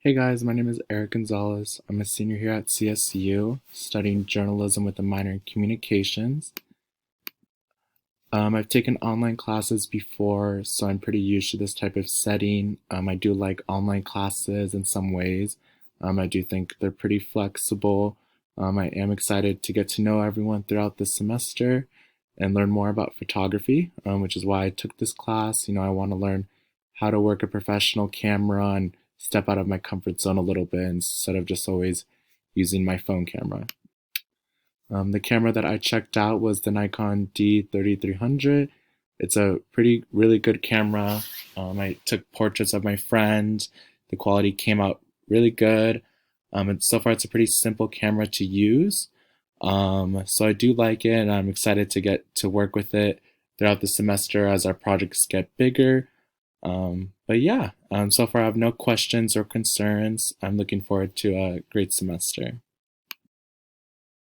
Hey guys, my name is Eric Gonzalez. I'm a senior here at CSU, studying journalism with a minor in communications. I've taken online classes before, so I'm pretty used to this type of setting. I do like online classes in some ways. I do think they're pretty flexible. I am excited to get to know everyone throughout the semester and learn more about photography, which is why I took this class. I want to learn how to work a professional camera and step out of my comfort zone a little bit instead of just always using my phone camera. The camera that I checked out was the Nikon D3300. It's a really good camera. I took portraits of my friend. The quality came out really good. And so far, it's a pretty simple camera to use. So I do like it, and I'm excited to get to work with it throughout the semester as our projects get bigger. But yeah, so far I have no questions or concerns. I'm looking forward to a great semester.